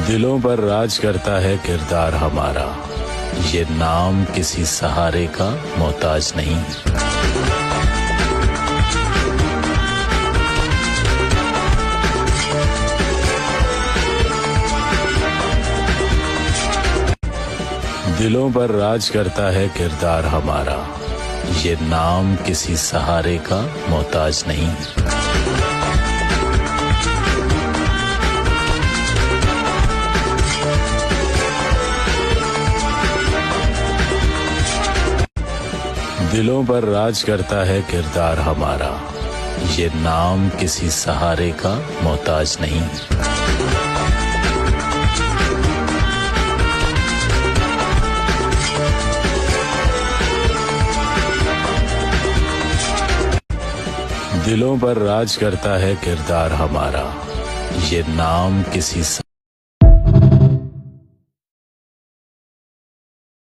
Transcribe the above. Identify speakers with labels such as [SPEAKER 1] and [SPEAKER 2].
[SPEAKER 1] दिलों पर राज करता है किरदार हमारा, ये नाम किसी सहारे का मोहताज नहीं। दिलों पर राज करता है किरदार हमारा, ये नाम किसी सहारे का मोहताज नहीं। दिलों पर राज करता है किरदार हमारा, ये नाम किसी सहारे का मोहताज नहीं। दिलों पर राज करता है किरदार हमारा, ये नाम किसी